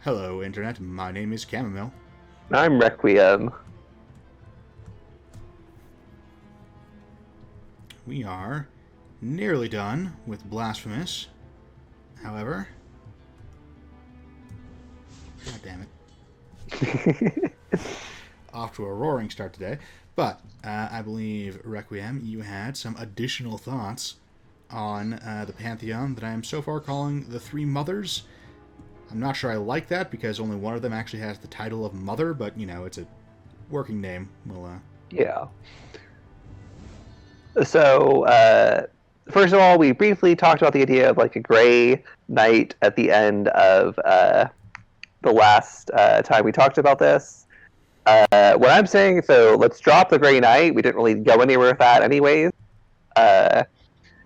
Hello, Internet. My name is Chamomile. I'm Requiem. We are nearly done with Blasphemous. However... God damn it. Off to a roaring start today. But I believe, Requiem, you had some additional thoughts on the Pantheon that I am so far calling the Three Mothers. I'm not sure I like that because only one of them actually has the title of Mother, but, you know, it's a working name. Yeah. So, first of all, we briefly talked about the idea of like a gray night at the end of the last time we talked about this. What I'm saying, so let's drop the gray night. We didn't really go anywhere with that anyways.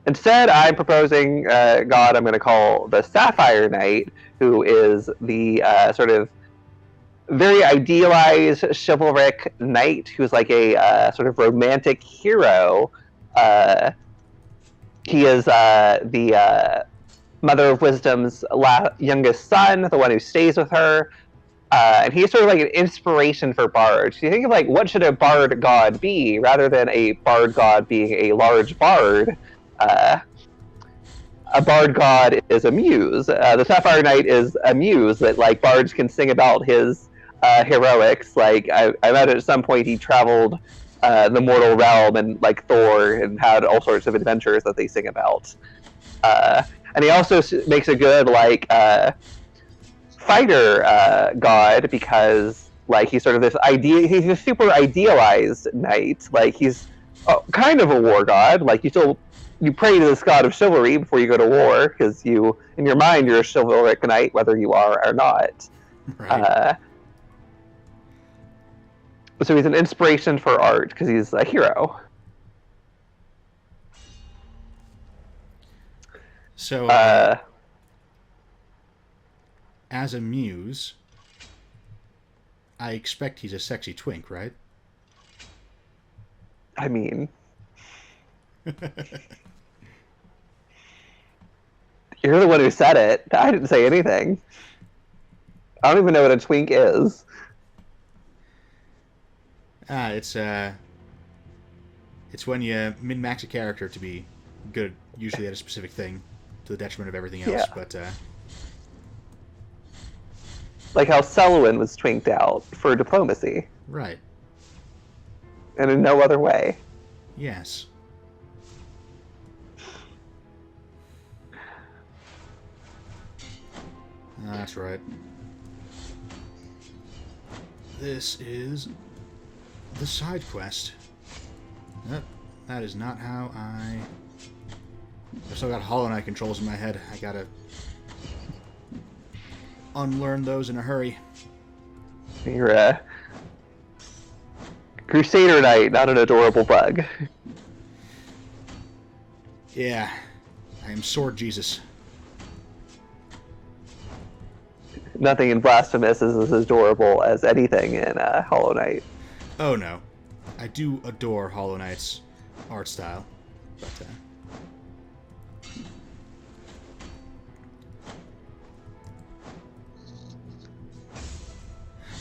Instead, I'm proposing God I'm going to call the Sapphire Knight, who is the sort of very idealized chivalric knight who's like a sort of romantic hero. He is the Mother of Wisdom's youngest son, the one who stays with her. And he's sort of like an inspiration for bards. You think of like, what should a bard god be, rather than a bard god being a large bard? A bard god is a muse. The Sapphire Knight is a muse that like bards can sing about his heroics. Like I imagine at some point he traveled the mortal realm and like Thor and had all sorts of adventures that they sing about. And he also makes a good like fighter god because like he's sort of this idea. He's a super idealized knight. Like he's kind of a war god. Like you pray to this god of chivalry before you go to war because you, in your mind, you're a chivalric knight whether you are or not. Right. So he's an inspiration for art because he's a hero. So, as a muse, I expect he's a sexy twink, right? I mean... You're the one who said it. I didn't say anything. I don't even know what a twink is. It's when you min-max a character to be good, usually at a specific thing, to the detriment of everything else. Yeah. But like how Selwyn was twinked out for diplomacy. Right. And in no other way. Yes. That's right. This is the side quest. Yep, that is not how I've still got Hollow Knight controls in my head. I gotta unlearn those in a hurry. You're a Crusader Knight, not an adorable bug. Yeah, I am Sword Jesus. Nothing in Blasphemous is as adorable as anything in Hollow Knight. Oh no. I do adore Hollow Knight's art style, but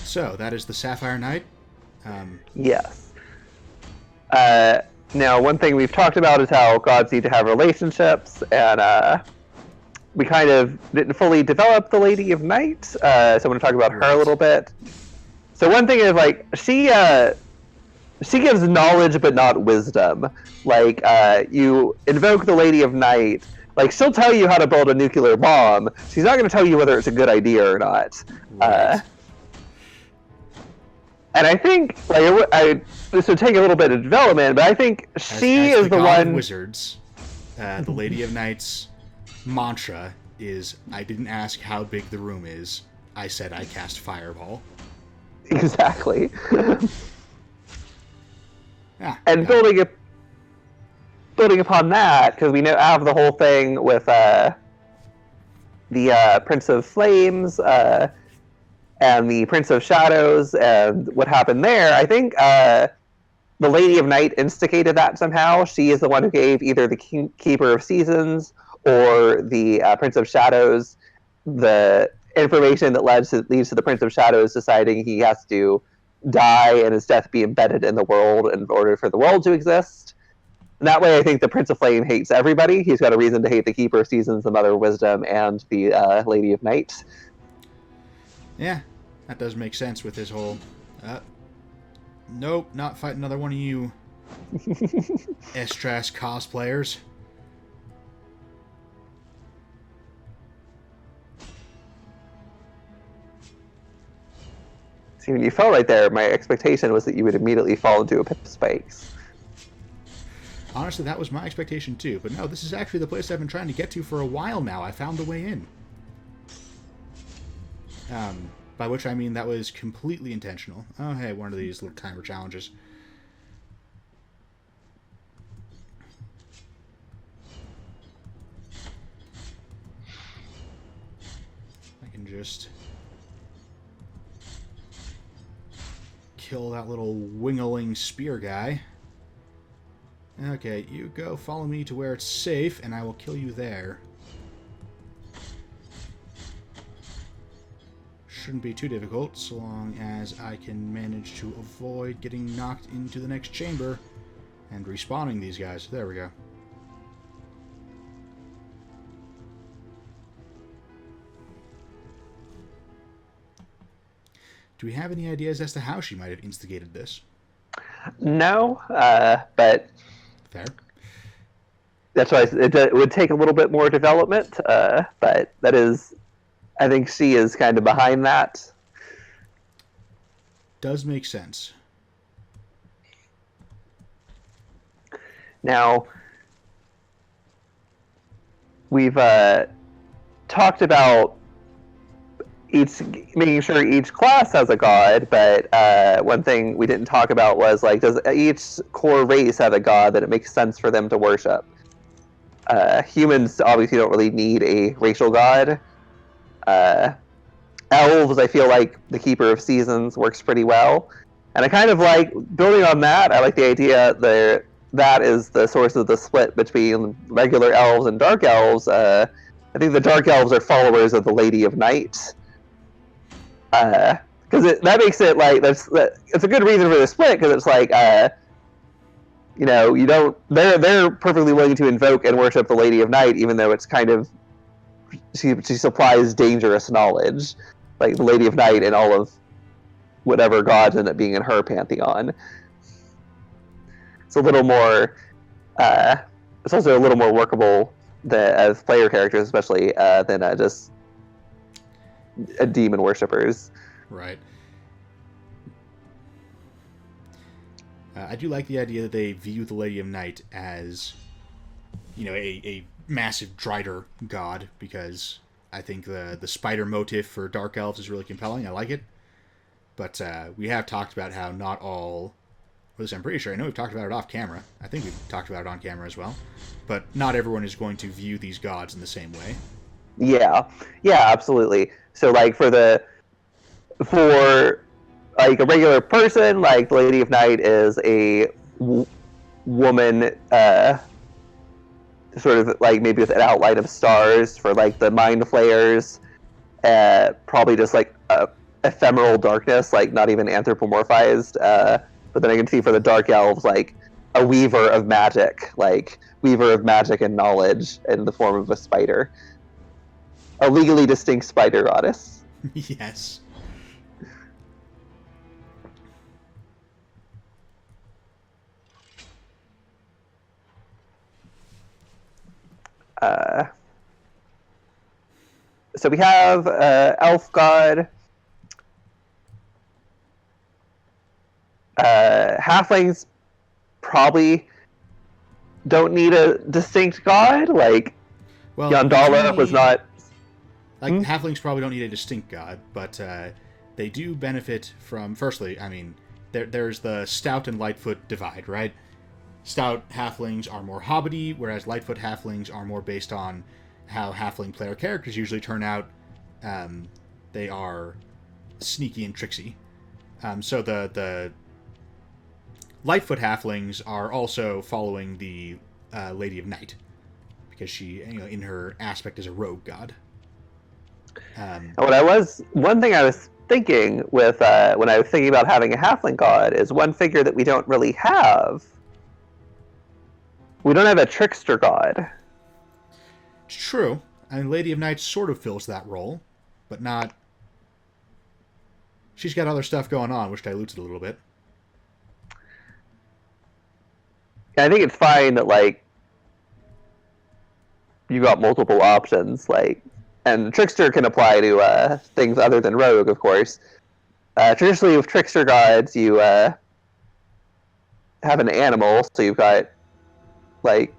So, that is the Sapphire Knight. Yes. Now, one thing we've talked about is how gods need to have relationships, and we kind of didn't fully develop the Lady of Night, so I want to talk about her a little bit. So one thing is, like, she gives knowledge but not wisdom. Like, you invoke the Lady of Night, like, she'll tell you how to build a nuclear bomb. She's not going to tell you whether it's a good idea or not. Right. And I think, like, this would take a little bit of development, but I think she as is the god one... of wizards, the Lady of Night's mantra is, I didn't ask how big the room is, I said I cast Fireball. Exactly. And building upon that, because we have the whole thing with the Prince of Flames and the Prince of Shadows and what happened there, I think the Lady of Night instigated that somehow. She is the one who gave either the Keeper of Seasons or the Prince of Shadows the information that leads to the Prince of Shadows deciding he has to die and his death be embedded in the world in order for the world to exist. And that way, I think the Prince of Flame hates everybody. He's got a reason to hate the Keeper of Seasons, the Mother of Wisdom, and the Lady of Night. Yeah, that does make sense with his whole... nope, not fight another one of you Estras cosplayers. See, when you fell right there, my expectation was that you would immediately fall into a pit of spikes. Honestly, that was my expectation too. But no, this is actually the place I've been trying to get to for a while now. I found the way in. By which I mean that was completely intentional. Oh, hey, one of these little timer challenges. I can just kill that little wingling spear guy. Okay, you go follow me to where it's safe, and I will kill you there. Shouldn't be too difficult, so long as I can manage to avoid getting knocked into the next chamber and respawning these guys. There we go. Do we have any ideas as to how she might have instigated this? No, but... Fair. That's why it would take a little bit more development, but that is... I think she is kind of behind that. Does make sense. Now, we've talked about making sure each class has a god, but one thing we didn't talk about was, like, does each core race have a god that it makes sense for them to worship? Humans obviously don't really need a racial god. Elves, I feel like the Keeper of Seasons works pretty well. And I kind of like, building on that, I like the idea that is the source of the split between regular elves and dark elves. I think the dark elves are followers of the Lady of Night. Because that makes it like, it's a good reason for the split, because it's like, you know, they're perfectly willing to invoke and worship the Lady of Night, even though it's kind of, she supplies dangerous knowledge, like the Lady of Night and all of whatever gods end up being in her pantheon. It's a little more, it's also a little more workable as player characters, especially than just demon worshippers. Right. I do like the idea that they view the Lady of Night as, you know, a massive Drider god, because I think the spider motif for Dark Elves is really compelling. I like it. But we have talked about how not all... Well, I'm pretty sure, I know we've talked about it off camera. I think we've talked about it on camera as well. But not everyone is going to view these gods in the same way. Yeah, absolutely. So, like, for like a regular person, like the Lady of Night is a woman, sort of like maybe with an outline of stars. For like the Mind Flayers, probably just like ephemeral darkness, like not even anthropomorphized. But then I can see for the Dark Elves, like a weaver of magic, and knowledge in the form of a spider. A legally distinct spider goddess. Yes. So we have elf god. Halflings probably don't need a distinct god. Like, well, Yandala was not... Like, halflings probably don't need a distinct god, but they do benefit from... Firstly, I mean, there's the Stout and Lightfoot divide, right? Stout halflings are more hobbity, whereas Lightfoot halflings are more based on how halfling player characters usually turn out. They are sneaky and tricksy. So the Lightfoot halflings are also following the Lady of Night, because she, you know, in her aspect is a rogue god. Um, One thing I was thinking with when I was thinking about having a halfling god is one figure that we don't really have. We don't have a trickster god. it's true. I mean, Lady of Night sort of fills that role, but not. She's got other stuff going on, which dilutes it a little bit. I think it's fine that like you got multiple options, like, and trickster can apply to things other than rogue, of course. Traditionally, with trickster gods, you have an animal, so you've got like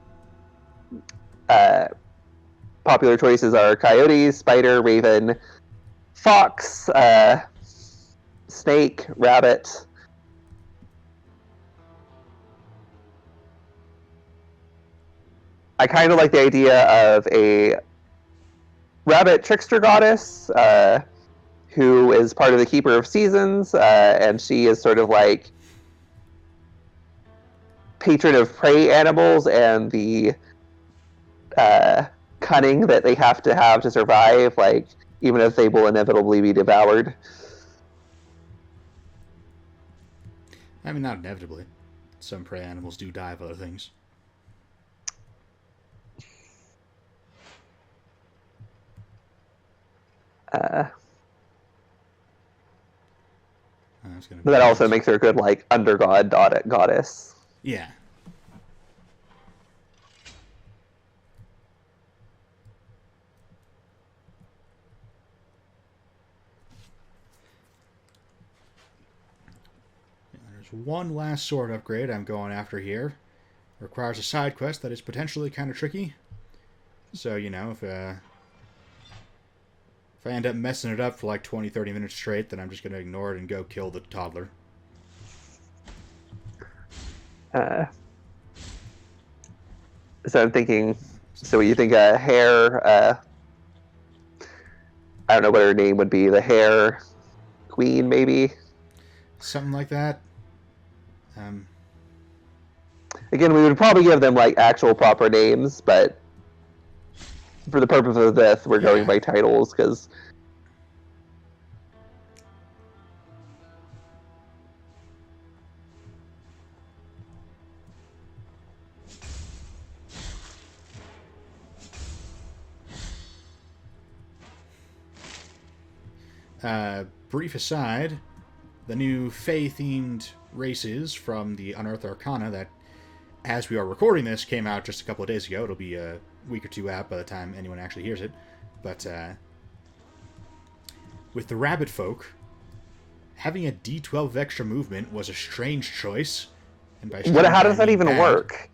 popular choices are coyotes, spider, raven, fox, snake, rabbit. I kind of like the idea of a rabbit trickster goddess who is part of the Keeper of Seasons, and she is sort of like patron of prey animals and the cunning that they have to survive, like even if they will inevitably be devoured. I mean, not inevitably. Some prey animals do die of other things. But that also makes her a good like undergod goddess. Yeah. There's one last sword upgrade I'm going after here. Requires a side quest that is potentially kind of tricky. So, you know, if I end up messing it up for like 20, 30 minutes straight, then I'm just going to ignore it and go kill the toddler. So I'm thinking, so you think a hare, I don't know what her name would be, the hare queen, maybe? Something like that. Again, we would probably give them like actual proper names, but for the purpose of this, we're going by titles because brief aside, the new Fae-themed races from the Unearthed Arcana that, as we are recording this, came out just a couple of days ago. It'll be a week or two out by the time anyone actually hears it. But with the Rabbit folk, having a D12 extra movement was a strange choice. And by strange, how does that even work?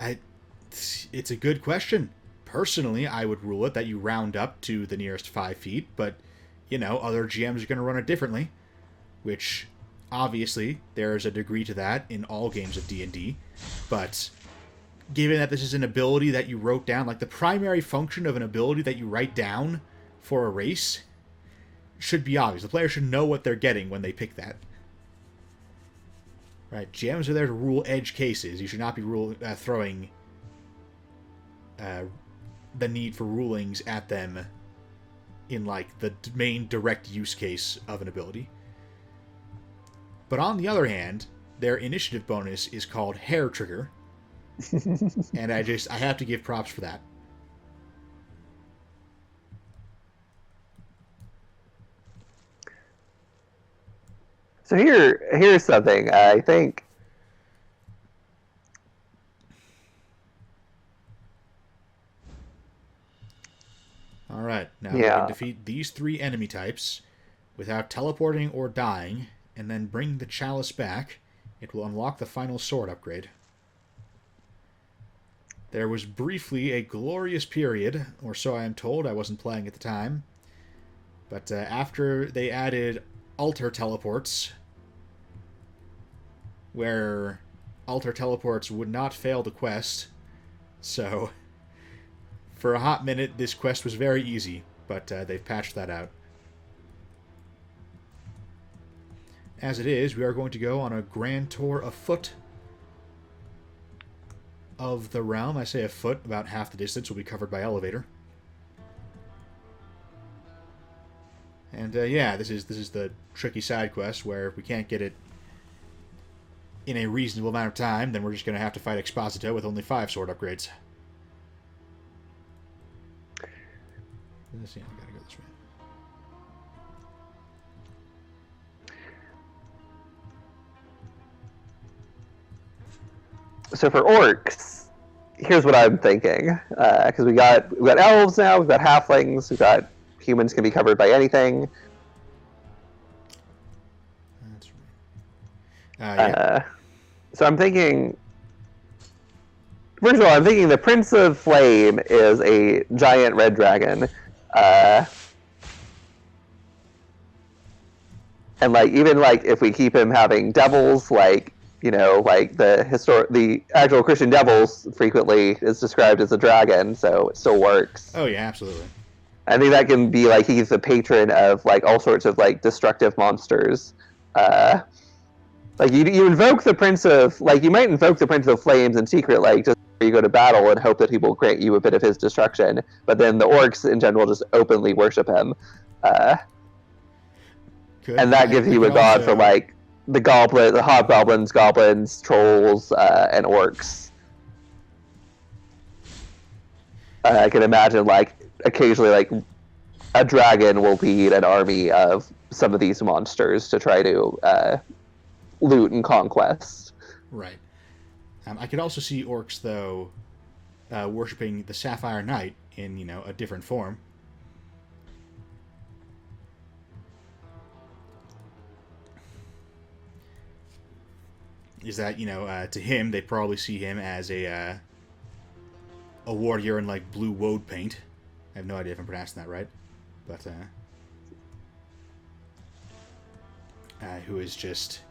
It's a good question. Personally, I would rule it that you round up to the nearest 5 feet, but, you know, other GMs are going to run it differently, which, obviously, there's a degree to that in all games of D&D, but given that this is an ability that you wrote down, like the primary function of an ability that you write down for a race should be obvious. The player should know what they're getting when they pick that. Right, GMs are there to rule edge cases. You should not be throwing the need for rulings at them in, like, the main direct use case of an ability. But on the other hand, their initiative bonus is called Hair Trigger. And I have to give props for that. So here's something I think. Alright, now we can defeat these 3 enemy types without teleporting or dying, and then bring the chalice back. It will unlock the final sword upgrade. There was briefly a glorious period, or so I am told, I wasn't playing at the time, but after they added altar teleports, where altar teleports would not fail the quest, so for a hot minute this quest was very easy, but they've patched that out. As it is, we are going to go on a grand tour afoot of the realm. I say afoot, about half the distance will be covered by elevator. And yeah, this is the tricky side quest where if we can't get it in a reasonable amount of time, then we're just going to have to fight Exposito with only 5 sword upgrades. Yeah, I gotta go this way. So for orcs, here's what I'm thinking. Because we've got elves now, we've got halflings, we've got humans can be covered by anything. That's right. Yeah. So I'm thinking. First of all, I'm thinking the Prince of Flame is a giant red dragon. And like even like if we keep him having devils, like like the actual Christian devils frequently is described as a dragon, so it still works. Oh yeah, absolutely. I think that can be like he's the patron of like all sorts of like destructive monsters. Like you invoke the Prince of you might invoke the Prince of Flames in secret, like just before you go to battle and hope that he will grant you a bit of his destruction. But then the orcs in general just openly worship him. And that gives you a god for like the hobgoblins, goblins, trolls, and orcs. I can imagine like occasionally like a dragon will lead an army of some of these monsters to try to loot and conquest. Right. I could also see orcs though worshipping the Sapphire Knight in a different form. Is that to him they probably see him as a warrior in like blue woad paint. I have no idea if I'm pronouncing that right, but who is just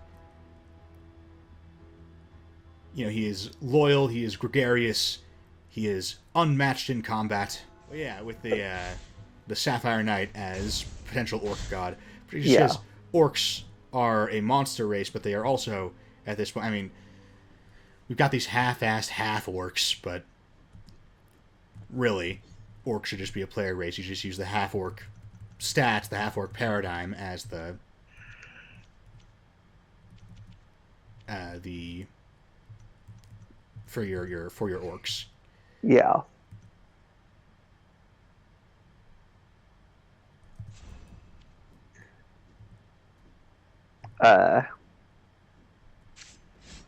he is loyal, he is gregarious, he is unmatched in combat. Well, yeah, with the Sapphire Knight as potential orc god. But he just says orcs are a monster race, but they are also at this point. I mean, we've got these half-assed half-orcs, but really, orcs should just be a player race. You just use the half-orc stats, the half-orc paradigm as the for your orcs. Yeah.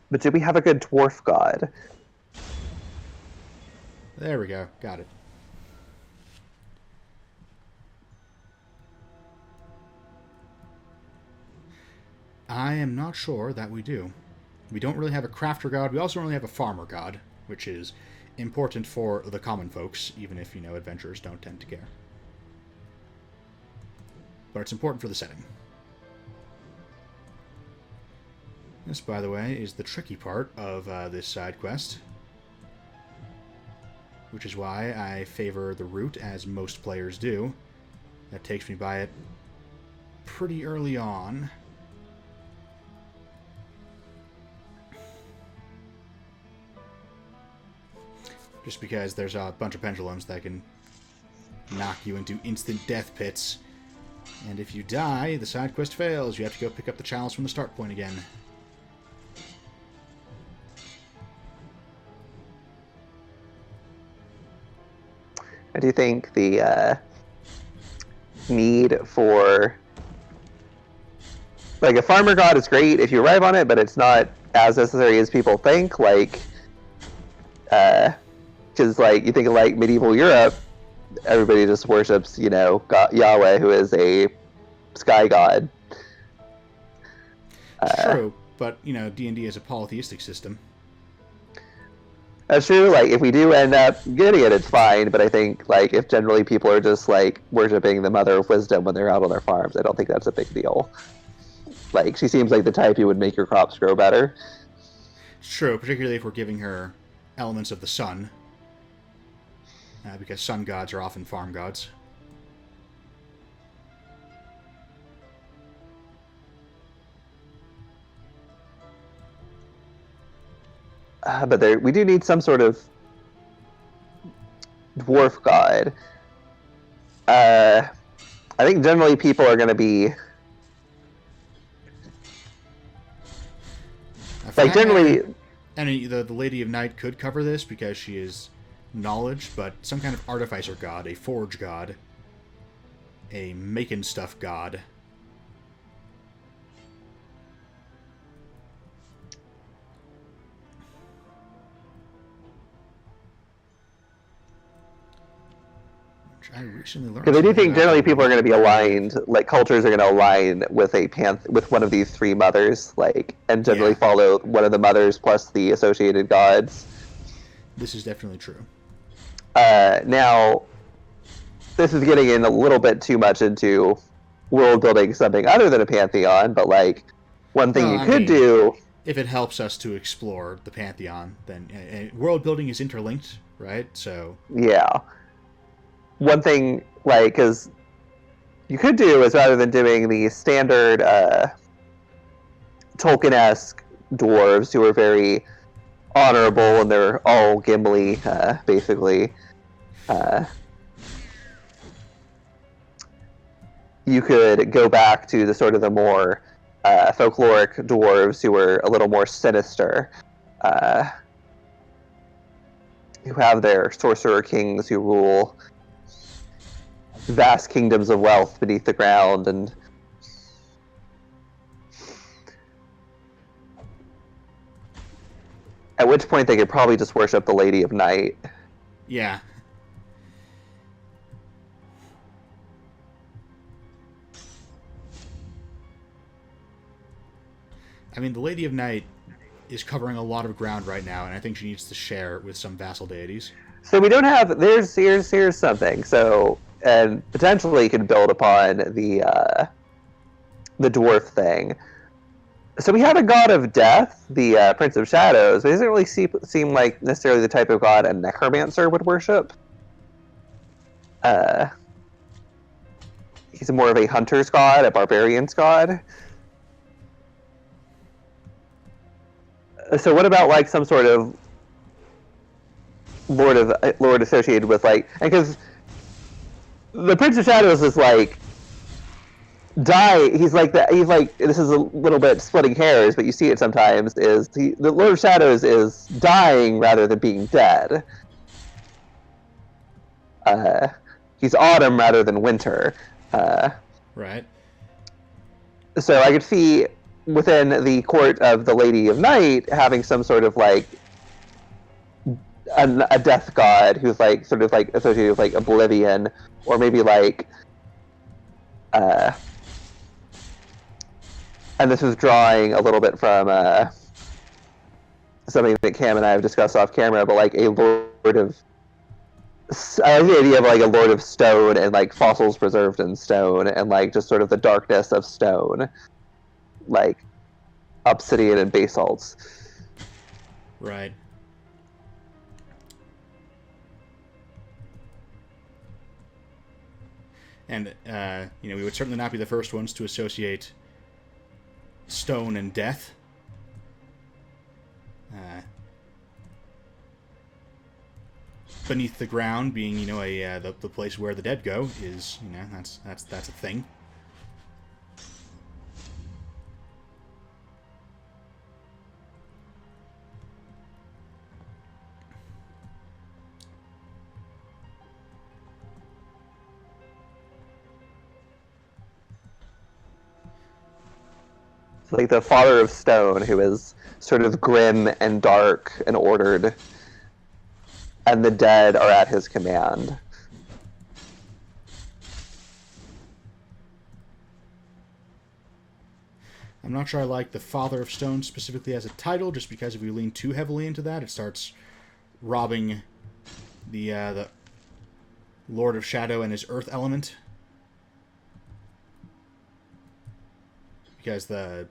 But do we have a good dwarf god? There we go. Got it. I am not sure that we do. We don't really have a crafter god. We also don't really have a farmer god, which is important for the common folks, even if, adventurers don't tend to care. But it's important for the setting. This, by the way, is the tricky part of this side quest, which is why I favor the route, as most players do. That takes me by it pretty early on. Just because there's a bunch of pendulums that can knock you into instant death pits. And if you die, the side quest fails. You have to go pick up the chalice from the start point again. I do think the need for a farmer god is great if you arrive on it, but it's not as necessary as people think. Because you think of medieval Europe, everybody just worships Yahweh, who is a sky god. True, but D&D is a polytheistic system. That's true. If we do end up getting it, it's fine. But I think, if generally people are just, worshipping the Mother of Wisdom when they're out on their farms, I don't think that's a big deal. She seems like the type who would make your crops grow better. It's true, particularly if we're giving her elements of the sun. Because sun gods are often farm gods. But we do need some sort of dwarf god. I think generally people are going to be For like that matter, generally. the Lady of Night could cover this because she is knowledge, but some kind of artificer god, a forge god, a making stuff god. I recently learned. Because I do think about generally the people are going to be wave. aligned, like cultures are going to align with with one of these three mothers, like, and generally Yeah. follow one of the mothers plus the associated gods. This is definitely true. Now, this is getting in a little bit too much into world building something other than a pantheon, but like one thing Well, you I could mean, do. if it helps us to explore the pantheon, then world building is interlinked, right? So Yeah. One thing, like, because you could do is rather than doing the standard Tolkien-esque dwarves who are very honorable and they're all Gimli, basically, you could go back to the sort of the more folkloric dwarves who are a little more sinister, who have their sorcerer kings who rule vast kingdoms of wealth beneath the ground, and at which point they could probably just worship the Lady of Night. yeah. I mean, the Lady of Night is covering a lot of ground right now, and I think she needs to share with some vassal deities. So we don't have. Here's something. So, and potentially could build upon the dwarf thing. So we have a god of death, the Prince of Shadows, but it doesn't really seem like necessarily the type of god a necromancer would worship. He's more of a hunter's god, a barbarian's god. So what about like some sort of lord associated with like, and because the Prince of Shadows is like he's like that, he's like, this is a little bit splitting hairs, but you see it sometimes, the Lord of Shadows is dying rather than being dead. He's autumn rather than winter. Right. So I could see within the court of the Lady of Night having some sort of like a death god who's like sort of like associated with like oblivion, or maybe like and this is drawing a little bit from something that Cam and I have discussed off camera, but like a lord of, I like the idea of like a lord of stone and like fossils preserved in stone and like just sort of the darkness of stone, like obsidian and basalts. Right. And, we would certainly not be the first ones to associate stone and death. Beneath the ground being, the place where the dead go is, that's a thing. It's like the father of stone, who is sort of grim and dark and ordered, and the dead are at his command. I'm not sure I like the Father of Stone specifically as a title, just because if we lean too heavily into that, it starts robbing the Lord of Shadow and his Earth element. Because the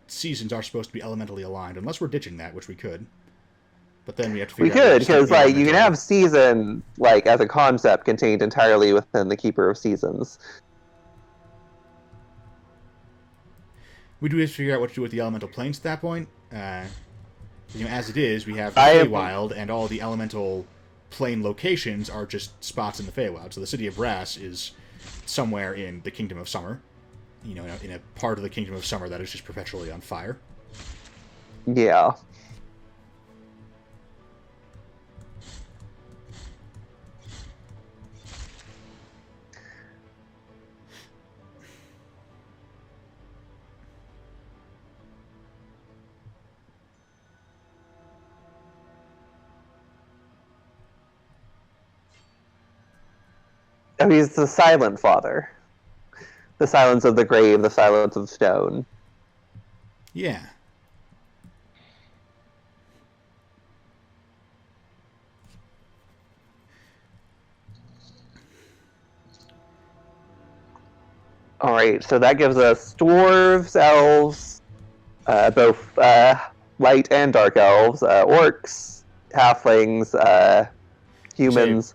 seasons are supposed to be elementally aligned, unless we're ditching that, which we could. But then we have to figure We out... could, because like you can have season like as a concept contained entirely within the Keeper of Seasons. We do have to figure out what to do with the elemental planes at that point. As it is, we have the Feywild, and all the elemental plane locations are just spots in the Feywild. So the City of Brass is somewhere in the Kingdom of Summer. In a part of the Kingdom of Summer that is just perpetually on fire. Yeah. Oh, he's the Silent Father. The silence of the grave, the silence of stone. Yeah. Alright, so that gives us dwarves, elves, both light and dark elves, orcs, halflings, humans.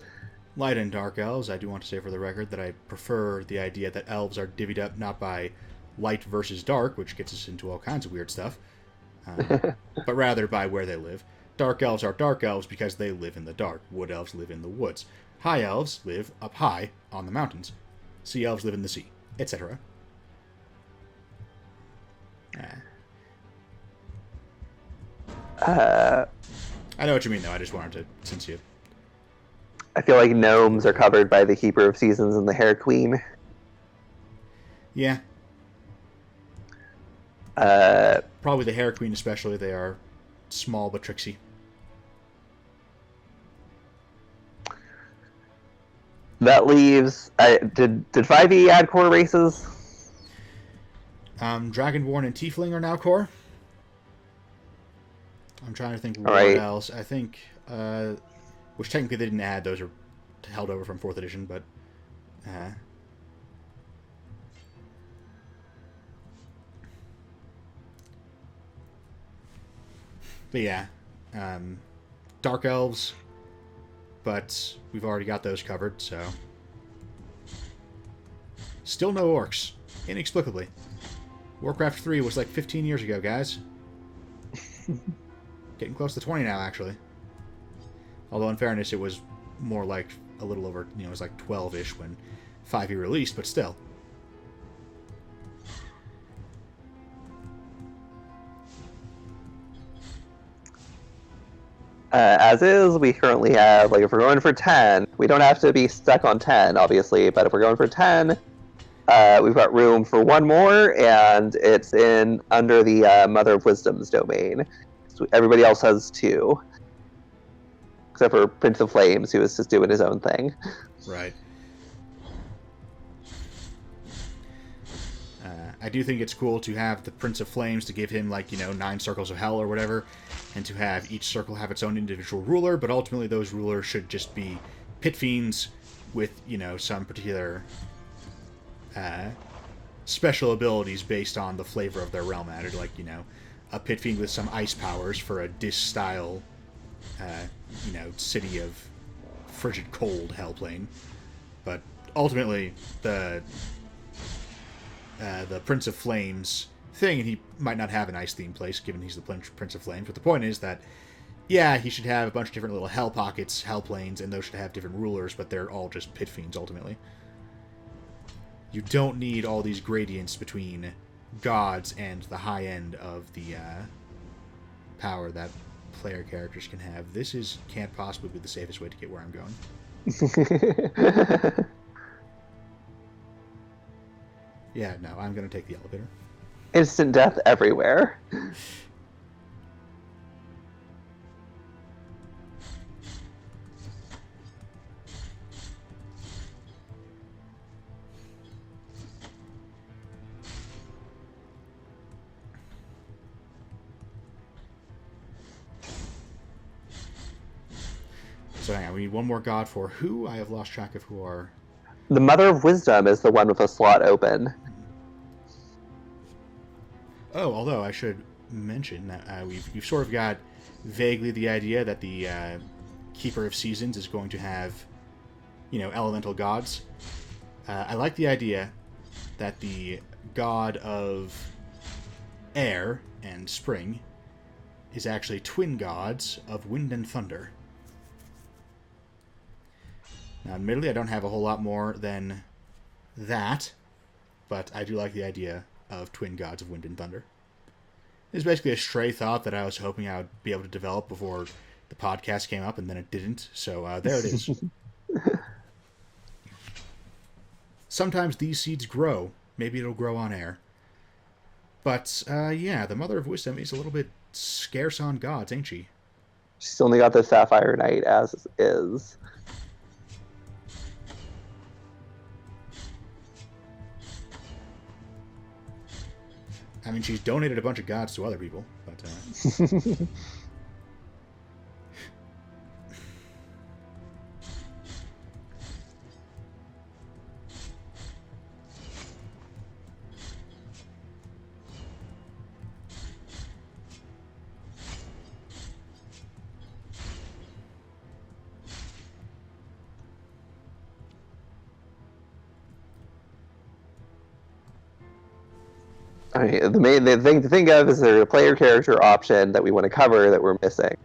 Light and dark elves. I do want to say for the record that I prefer the idea that elves are divvied up not by light versus dark, which gets us into all kinds of weird stuff, but rather by where they live. Dark elves are dark elves because they live in the dark. Wood elves live in the woods. High elves live up high on the mountains. Sea elves live in the sea, etc. I know what you mean, though. I just wanted to, since you... I feel like gnomes are covered by the Keeper of Seasons and the Hair Queen. Yeah. Probably the Hair Queen especially. They are small but tricksy. That leaves... did 5e add core races? Dragonborn and Tiefling are now core. I'm trying to think what else. I think... which technically they didn't add. Those are held over from 4th edition, but... But yeah. Dark Elves. But we've already got those covered, so... Still no orcs. Inexplicably. Warcraft 3 was like 15 years ago, guys. Getting close to 20 now, actually. Although, in fairness, it was more like a little over, it was like 12-ish when 5e released, but still. As is, we currently have, like, if we're going for 10, we don't have to be stuck on 10, obviously, but if we're going for 10, we've got room for one more, and it's in under the Mother of Wisdom's domain. So everybody else has 2. Except for Prince of Flames, who was just doing his own thing. Right. I do think it's cool to have the Prince of Flames to give him, 9 circles of hell or whatever, and to have each circle have its own individual ruler, but ultimately those rulers should just be pit fiends with, some particular special abilities based on the flavor of their realm added, a pit fiend with some ice powers for a Dis-style city of frigid cold hellplane. But ultimately, the Prince of Flames thing, and he might not have an ice themed place given he's the Prince of Flames, but the point is that, yeah, he should have a bunch of different little hell pockets, hell planes, and those should have different rulers, but they're all just pit fiends ultimately. You don't need all these gradients between gods and the high end of the power that player characters can have. This can't possibly be the safest way to get where I'm going. Yeah, no, I'm going to take the elevator. Instant death everywhere. So hang on, we need one more god for who? I have lost track of who are... The Mother of Wisdom is the one with a slot open. Oh, although I should mention that we've sort of got vaguely the idea that the Keeper of Seasons is going to have, elemental gods. I like the idea that the god of air and spring is actually twin gods of wind and thunder. Now, admittedly, I don't have a whole lot more than that, but I do like the idea of twin gods of wind and thunder. It's basically a stray thought that I was hoping I would be able to develop before the podcast came up, and then it didn't. So there it is. Sometimes these seeds grow. Maybe it'll grow on air. But, yeah, the Mother of Wisdom is a little bit scarce on gods, ain't she? She's only got the Sapphire Knight as is. I mean, she's donated a bunch of gods to other people, but... I mean, the thing to think of is there's a player character option that we want to cover that we're missing.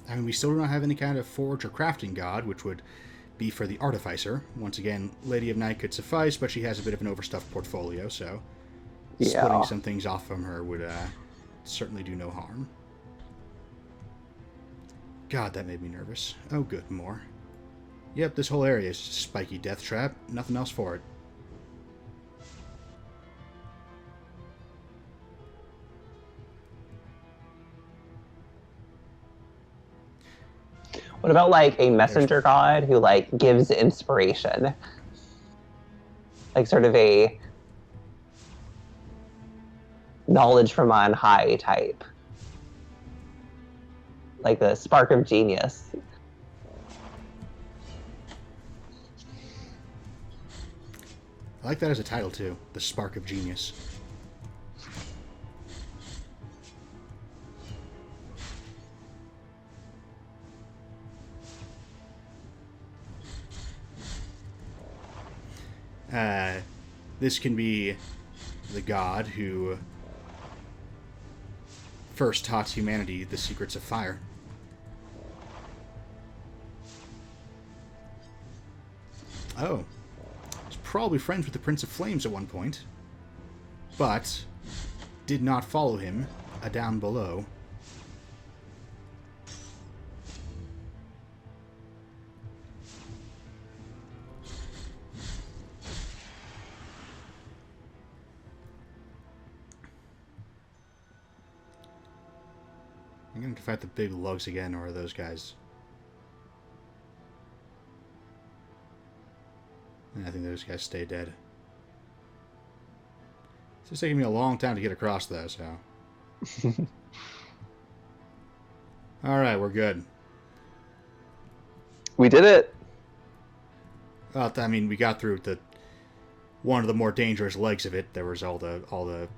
I mean, we still do not have any kind of forge or crafting god, which would be for the artificer. Once again, Lady of Night could suffice, but she has a bit of an overstuffed portfolio, so splitting some things off from her would certainly do no harm. God, that made me nervous. Oh, good, more. Yep, this whole area is just a spiky death trap. Nothing else for it. What about like a messenger god who like gives inspiration? Like sort of a knowledge from on high type. Like the spark of genius. I like that as a title too, the Spark of Genius. This can be the god who first taught humanity the secrets of fire. Oh. He's probably friends with the Prince of Flames at one point, but did not follow him down below. I'm going to fight the big lugs again, or are those guys? I think those guys stay dead. It's just taking me a long time to get across, though, so... Alright, we're good. We did it! Well, I mean, we got through one of the more dangerous legs of it. There was all the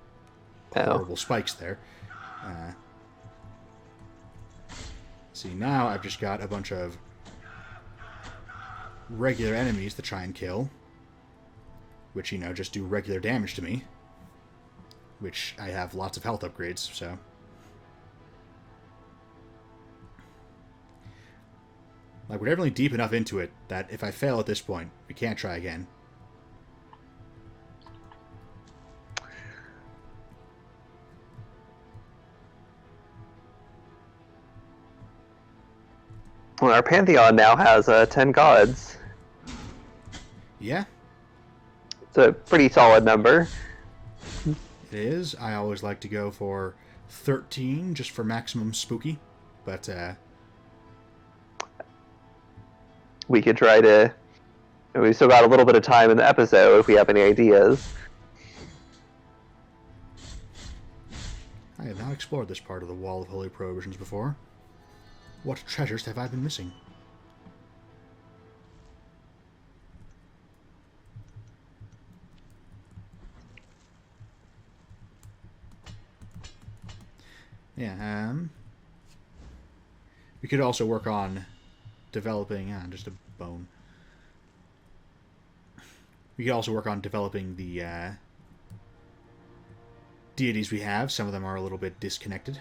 horrible spikes there. See, now I've just got a bunch of regular enemies to try and kill, which, you know, just do regular damage to me, which I have lots of health upgrades, so... Like, we're definitely deep enough into it that if I fail at this point, we can't try again. Well, our pantheon now has 10 gods. Yeah. It's a pretty solid number. It is. I always like to go for 13 just for maximum spooky, but we could try to... We still got a little bit of time in the episode if we have any ideas. I have not explored this part of the Wall of Holy Prohibitions before. What treasures have I been missing? Yeah. We could also work on developing just a bone. We could also work on developing the deities we have. Some of them are a little bit disconnected.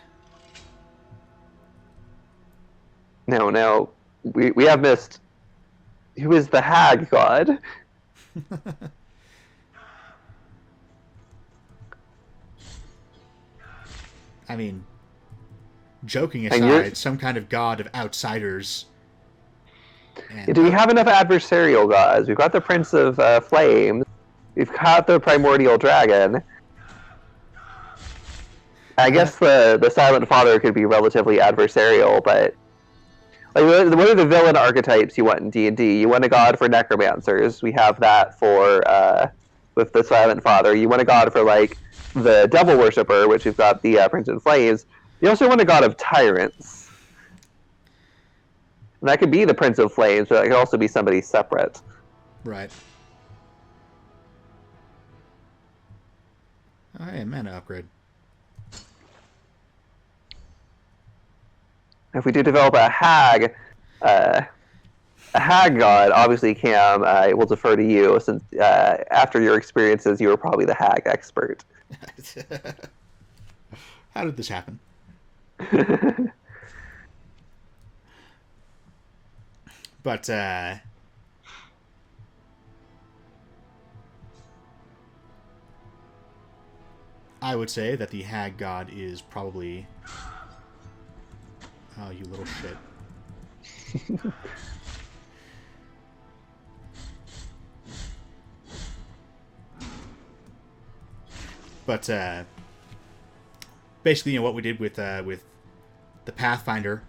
No, we have missed. Who is the hag god? I mean, joking And you're. aside, some kind of god of outsiders. And Do we have enough adversarial gods? We've got the Prince of Flames. We've got the Primordial Dragon. I guess the Silent Father could be relatively adversarial, but like, what are the villain archetypes you want in D&D? You want a god for necromancers. We have that for with the Silent Father. You want a god for like the Devil Worshipper, which we've got the Prince of Flames. You also want a god of tyrants. And that could be the Prince of Flames, but it could also be somebody separate. Right. Oh, hey, mana upgrade. If we do develop a hag god, obviously, Cam, will defer to you, since after your experiences, you were probably the hag expert. How did this happen? But I would say that the hag god is probably... Oh, you little shit. But basically, what we did with the Pathfinder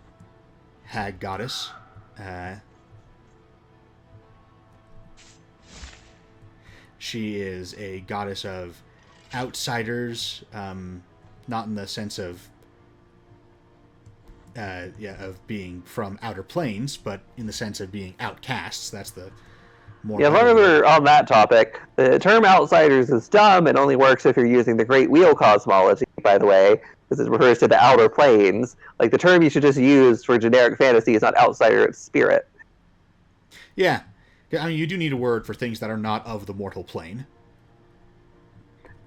hag goddess, she is a goddess of outsiders, not in the sense of of being from outer planes, but in the sense of being outcasts. That's the more... Yeah, further on that topic, the term outsiders is dumb. It only works if you're using the Great Wheel cosmology, by the way, because it refers to the outer planes. Like, the term you should just use for generic fantasy is not outsider, it's spirit. Yeah. I mean, you do need a word for things that are not of the mortal plane.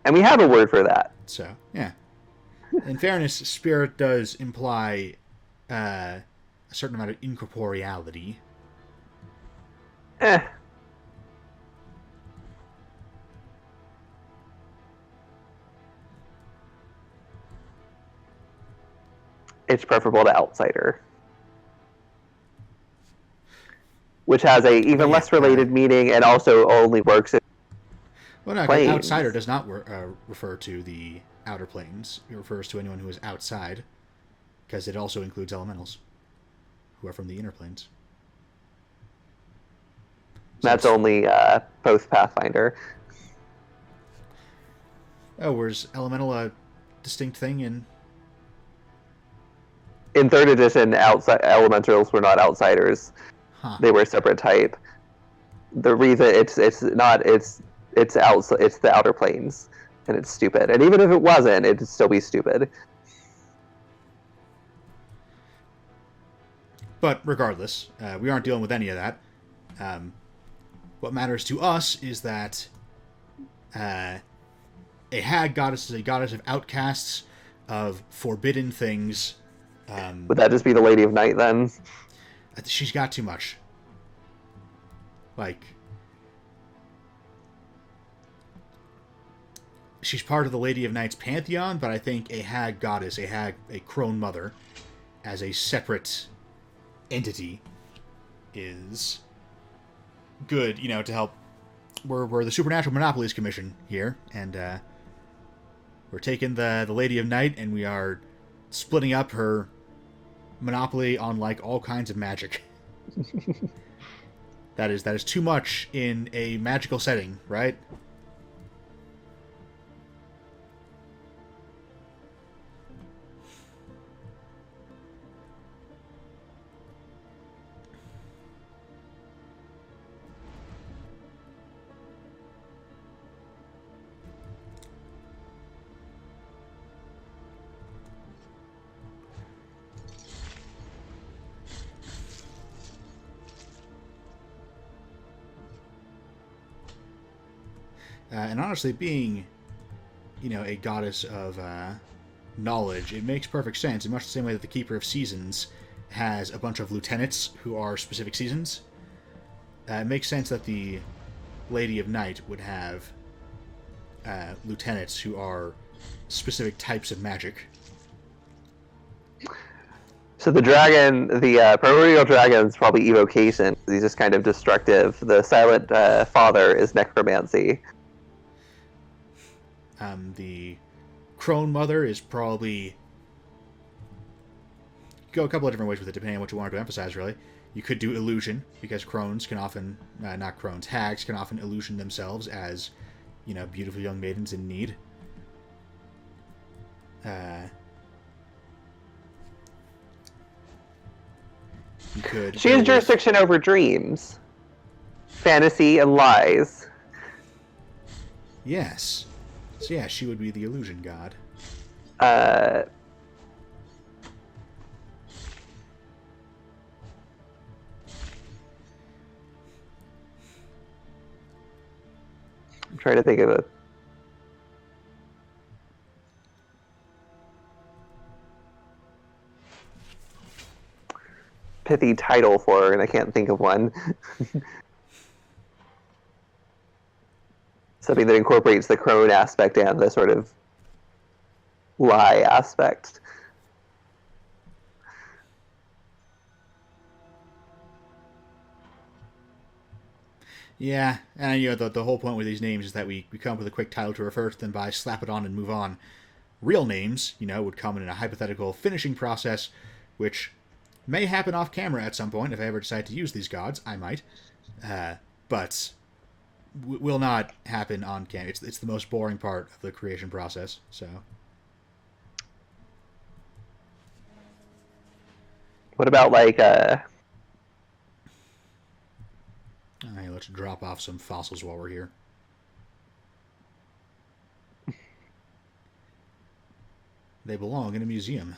And we have a word for that. So, yeah. In fairness, spirit does imply a certain amount of incorporeality. It's preferable to outsider, which has a even less related meaning and also only works in well, no, planes. Outsider does not refer to the outer planes. It refers to anyone who is outside, because it also includes elementals, who are from the inner planes. So that's only post Pathfinder. Oh, was elemental a distinct thing in... In 3rd edition, elementals were not outsiders. Huh. They were a separate type. The reason it's the outer planes, and it's stupid. And even if it wasn't, it'd still be stupid. But regardless, we aren't dealing with any of that. What matters to us is that a hag goddess is a goddess of outcasts, of forbidden things. Would that just be the Lady of Night, then? She's got too much. Like, she's part of the Lady of Night's pantheon, but I think a hag goddess, a crone mother, as a separate entity is good, to help. We're the Supernatural Monopolies Commission here, and we're taking the Lady of Night, and we are splitting up her monopoly on, like, all kinds of magic. That is too much in a magical setting, right? And honestly, being, a goddess of knowledge, it makes perfect sense, in much the same way that the Keeper of Seasons has a bunch of lieutenants who are specific seasons. It makes sense that the Lady of Night would have lieutenants who are specific types of magic. So the dragon, the primordial dragon is probably evocation. He's just kind of destructive. The silent father is necromancy. The Crone Mother is probably... Go a couple of different ways with it, depending on what you wanted to emphasize, really. You could do illusion, because crones can often... not crones, hags can often illusion themselves as, beautiful young maidens in need. You could... She has jurisdiction over dreams, fantasy, and lies. Yes. So yeah, she would be the illusion god. I'm trying to think of a pithy title for her, and I can't think of one. Something that incorporates the crone aspect and the sort of lie aspect. Yeah, and the whole point with these names is that we come up with a quick title to refer to them by, slap it on, and move on. Real names, would come in a hypothetical finishing process, which may happen off camera at some point. If I ever decide to use these gods, I might. But will not happen on camera. It's the most boring part of the creation process, so... What about, like, Alright, let's drop off some fossils while we're here. They belong in a museum.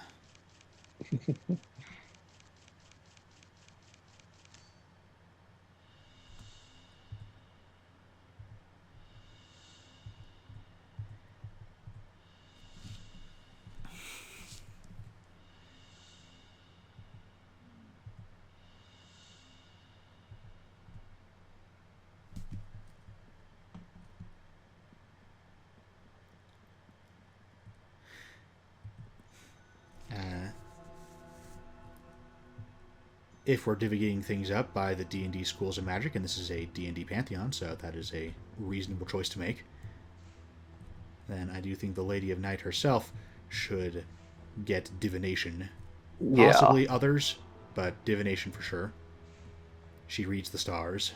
If we're divvying things up by the D&D schools of magic, and this is a D&D pantheon, so that is a reasonable choice to make, then I do think the Lady of Night herself should get divination. yeah. Possibly others, but divination for sure. She reads the stars.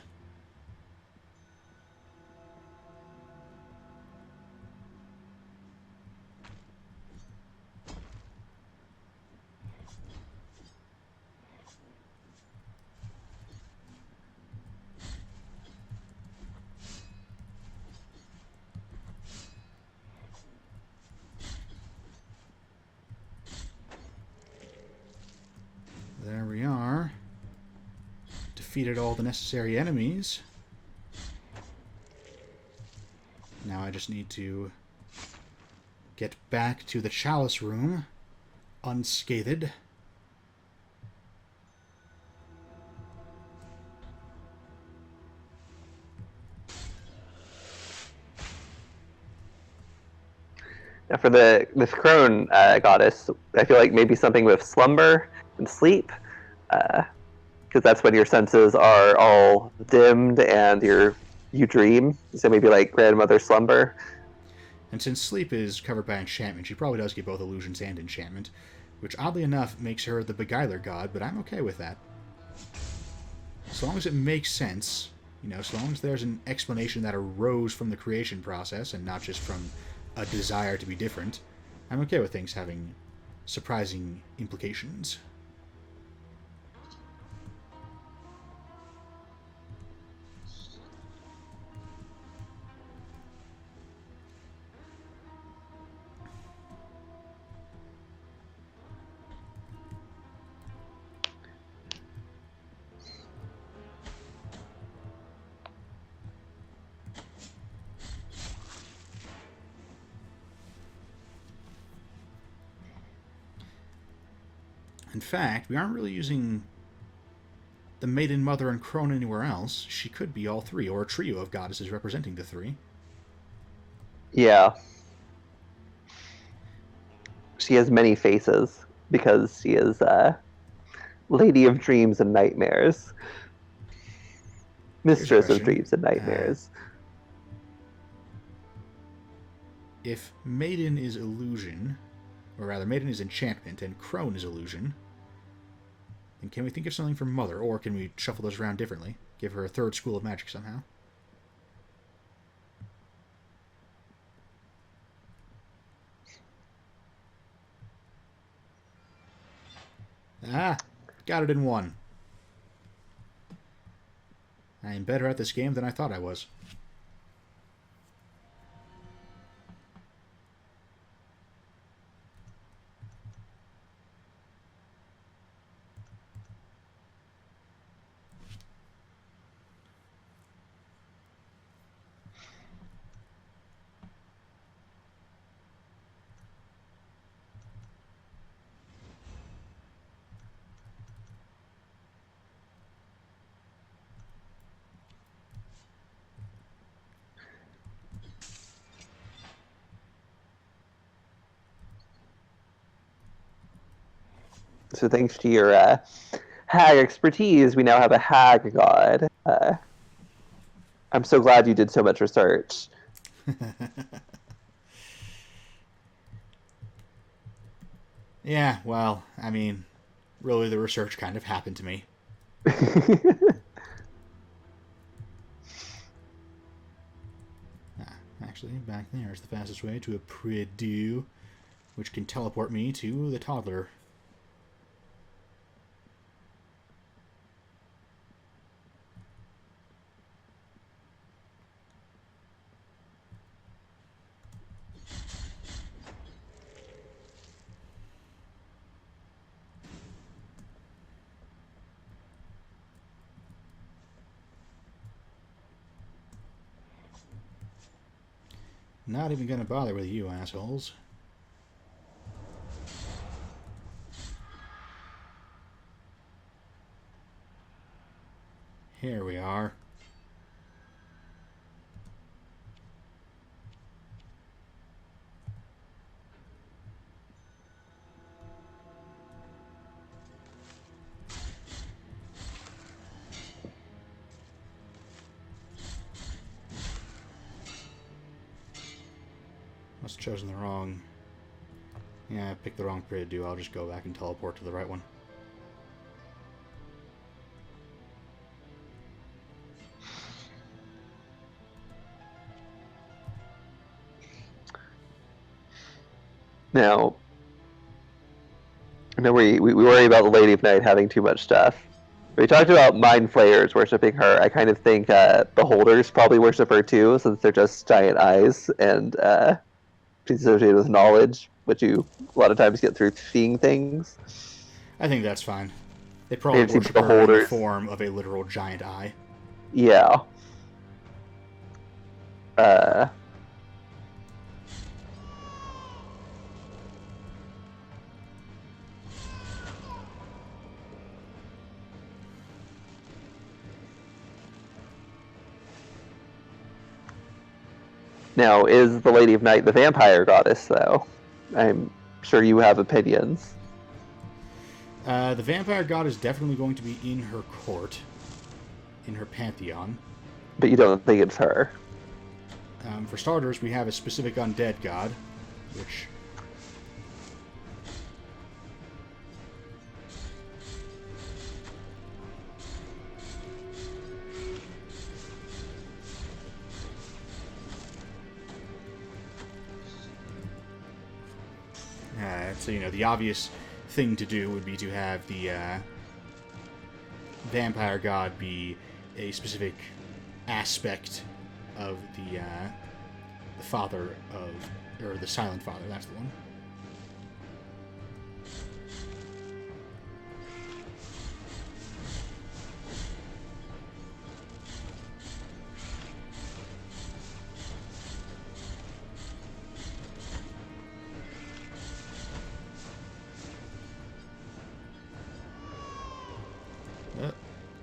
There we are. Defeated all the necessary enemies. Now I just need to get back to the chalice room unscathed. Now for this crone goddess, I feel like maybe something with slumber and sleep, because that's when your senses are all dimmed and you dream. So maybe like grandmother slumber. And since sleep is covered by enchantment, she probably does get both illusions and enchantment, which oddly enough makes her the beguiler god, but I'm okay with that. As long as it makes sense, as long as there's an explanation that arose from the creation process and not just from a desire to be different, I'm okay with things having surprising implications. In fact, we aren't really using the Maiden, Mother, and Crone anywhere else. She could be all three, or a trio of goddesses representing the three. Yeah. She has many faces because she is Lady of Dreams and Nightmares. Mistress of Dreams and Nightmares. If Maiden is illusion, or rather, Maiden is enchantment and Crone is illusion, then can we think of something for Mother, or can we shuffle those around differently? Give her a third school of magic somehow? Ah, got it in one. I am better at this game than I thought I was. So thanks to your hag expertise, we now have a hag god. I'm so glad you did so much research. Yeah, well, I mean, really the research kind of happened to me. Actually, back there is the fastest way to a Pridue, which can teleport me to the toddler. Not even gonna bother with you, assholes. Here we are. Must have chosen the wrong... Yeah, I picked the wrong Pridue. I'll just go back and teleport to the right one. Now, I know we worry about the Lady of Night having too much stuff. We talked about Mind Flayers worshipping her. I kind of think Beholders probably worship her too, since they're just giant eyes, and she's associated with knowledge, which you a lot of times get through seeing things. I think that's fine. They probably worship her in the form of a literal giant eye. Yeah. Now, is the Lady of Night the vampire goddess, though? I'm sure you have opinions. The vampire god is definitely going to be in her court, in her pantheon. But you don't think it's her? For starters, we have a specific undead god, which... so, you know, the obvious thing to do would be to have the vampire god be a specific aspect of the father of, or the silent father, that's the one.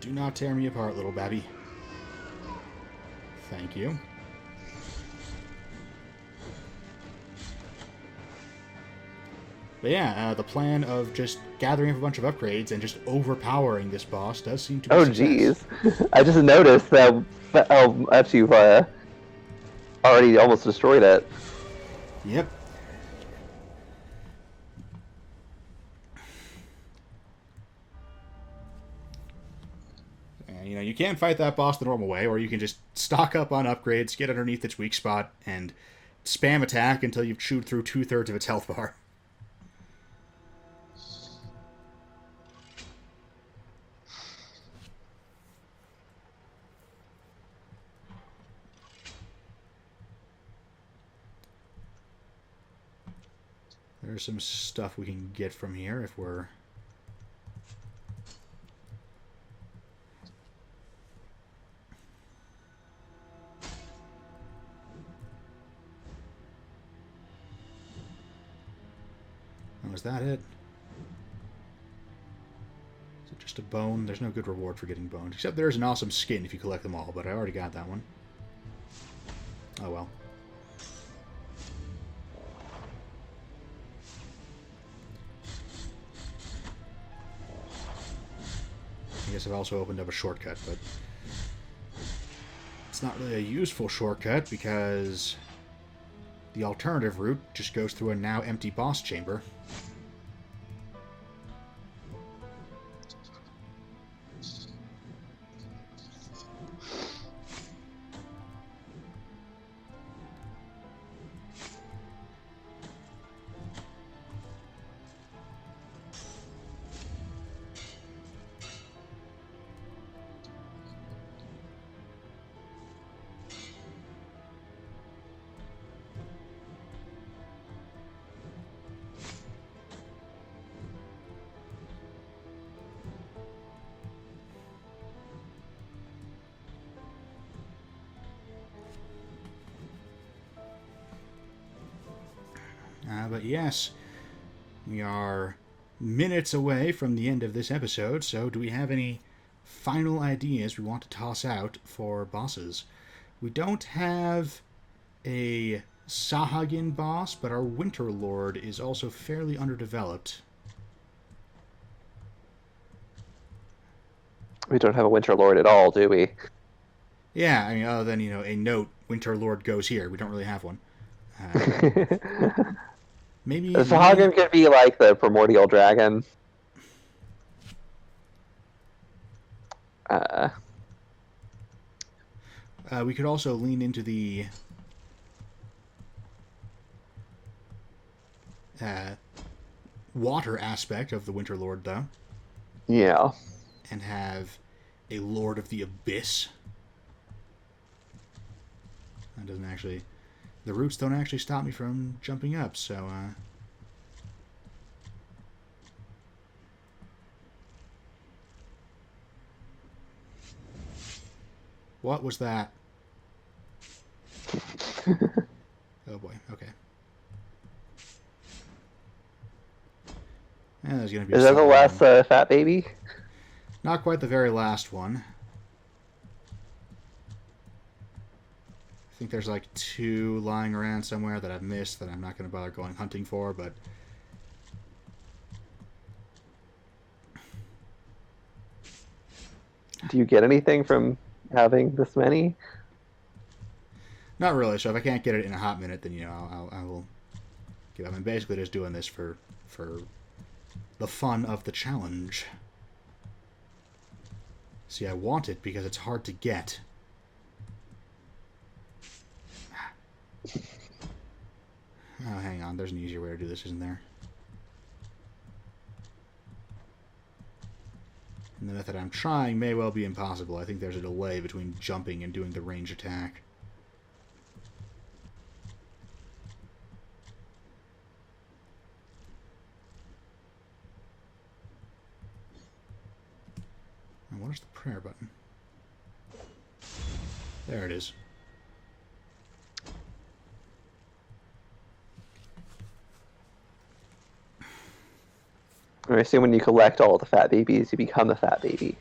Do not tear me apart, little babby. Thank you. But yeah, the plan of just gathering up a bunch of upgrades and just overpowering this boss does seem to be Oh, a success. jeez. I just noticed that how much you've already almost destroyed it. Yep. You know, you can fight that boss the normal way, or you can just stock up on upgrades, get underneath its weak spot, and spam attack until you've chewed through 2/3 of its health bar. There's some stuff we can get from here if we're... Oh, is that it? Is it just a bone? There's no good reward for getting bones. Except there's an awesome skin if you collect them all, but I already got that one. Oh well. I guess I've also opened up a shortcut, but it's not really a useful shortcut because the alternative route just goes through a now empty boss chamber. But yes, we are minutes away from the end of this episode, so do we have any final ideas we want to toss out for bosses? We don't have a Sahagin boss, but our Winter Lord is also fairly underdeveloped. We don't have a Winter Lord at all, do we? Yeah, I mean, other than, you know, a note, Winter Lord goes here. We don't really have one. Maybe... Sahagin could be like the primordial dragon. We could also lean into the water aspect of the Winter Lord, though. Yeah. And have a Lord of the Abyss. That doesn't actually... The roots don't actually stop me from jumping up, so... What was that? Oh boy, okay. And there's gonna be... Is that the last fat baby? Not quite the very last one. I think there's like 2 lying around somewhere that I've missed that I'm not going to bother going hunting for, but... Do you get anything from having this many? Not really, so if I can't get it in a hot minute, then, you know, I will give up. I'm basically just doing this for the fun of the challenge. See, I want it because it's hard to get. Oh, hang on. There's an easier way to do this, isn't there? And the method I'm trying may well be impossible. I think there's a delay between jumping and doing the range attack. And what is the prayer button? There it is. I assume when you collect all the fat babies, you become a fat baby.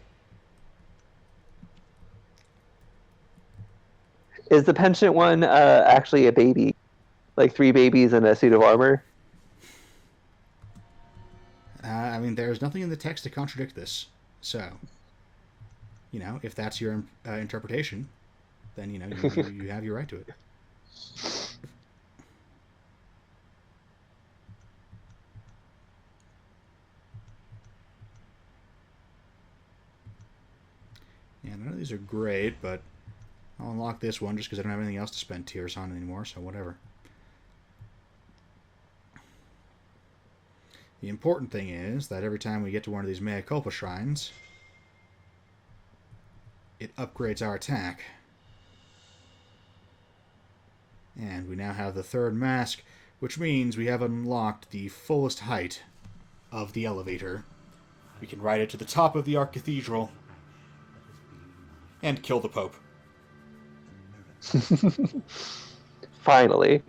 Is the penchant one actually a baby? Like 3 babies in a suit of armor? I mean, there's nothing in the text to contradict this. So, if that's your interpretation, then, you have your right to it. Yeah, none of these are great, but I'll unlock this one just because I don't have anything else to spend tears on anymore, so whatever. The important thing is that every time we get to one of these Mea Culpa shrines, it upgrades our attack. And we now have the 3rd mask, which means we have unlocked the fullest height of the elevator. We can ride it to the top of the Archcathedral and kill the Pope. Finally.